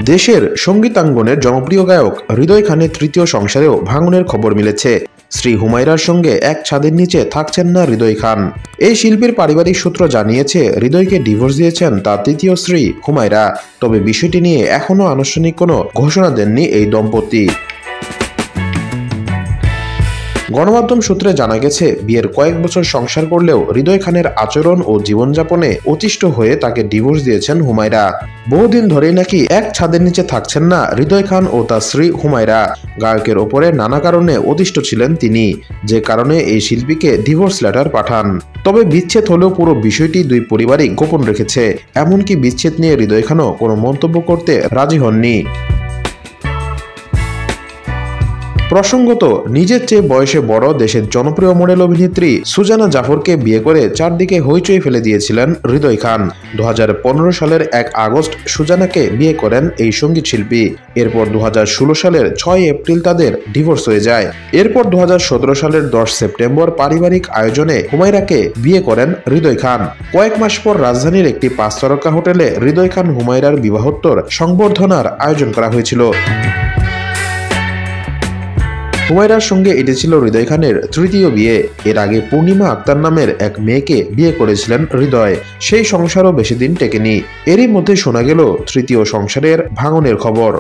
দেশের সঙ্গীতাঙ্গনের জনপ্রিয় গায়ক হৃদয় খানের তৃতীয় সংসারেও ভাঙনের খবর মিলেছে। স্ত্রী হুমায়রার সঙ্গে এক ছাদের নিচে থাকছেন না হৃদয় খান। এই শিল্পীর পারিবারিক সূত্র জানিয়েছে, হৃদয়কে ডিভোর্স দিয়েছেন তার তৃতীয় স্ত্রী হুমায়রা। তবে বিষয়টি নিয়ে এখনও আনুষ্ঠানিক কোনো ঘোষণা দেননি এই দম্পতি। গণমাধ্যম সূত্রে জানা গেছে, বিয়ের কয়েক বছর সংসার করলেও হৃদয় খানের আচরণ ও জীবনযাপনে অতিষ্ঠ হয়ে তাকে ডিভোর্স দিয়েছেন হুমায়রা। বহুদিন ধরেই নাকি এক ছাদের নিচে থাকছেন না হৃদয় খান ও তার স্ত্রী হুমায়রা। গায়কের ওপরে নানা কারণে অতিষ্ঠ ছিলেন তিনি, যে কারণে এই শিল্পীকে ডিভোর্স লেটার পাঠান। তবে বিচ্ছেদ হলেও পুরো বিষয়টি দুই পরিবারই গোপন রেখেছে। এমনকি বিচ্ছেদ নিয়ে হৃদয় খানও কোনো মন্তব্য করতে রাজি হননি। প্রসঙ্গত, নিজের চেয়ে বয়সে বড় দেশের জনপ্রিয় মডেল অভিনেত্রী সুজানা জাফরকে বিয়ে করে চারদিকে হইচই ফেলে দিয়েছিলেন হৃদয় খান। 2015 সালের 1 আগস্ট সুজানাকে বিয়ে করেন এই সঙ্গীত শিল্পী। এরপর 2016 সালের 6 এপ্রিল তাদের ডিভোর্স হয়ে যায়। এরপর 2017 সালের 10 সেপ্টেম্বর পারিবারিক আয়োজনে হুমায়রাকে বিয়ে করেন হৃদয় খান। কয়েক মাস পর রাজধানীর একটি 5 তারকা হোটেলে হৃদয় খান হুমায়রার বিবাহোত্তর সংবর্ধনার আয়োজন করা হয়েছিল। হুমায়রার সঙ্গে এটি ছিল হৃদয় খানের তৃতীয় বিয়ে। এর আগে পূর্ণিমা আক্তার নামের এক মেয়েকে বিয়ে করেছিলেন হৃদয়। সেই সংসারও বেশি দিন টেকেনি। এরই মধ্যে শোনা গেল তৃতীয় সংসারের ভাঙনের খবর।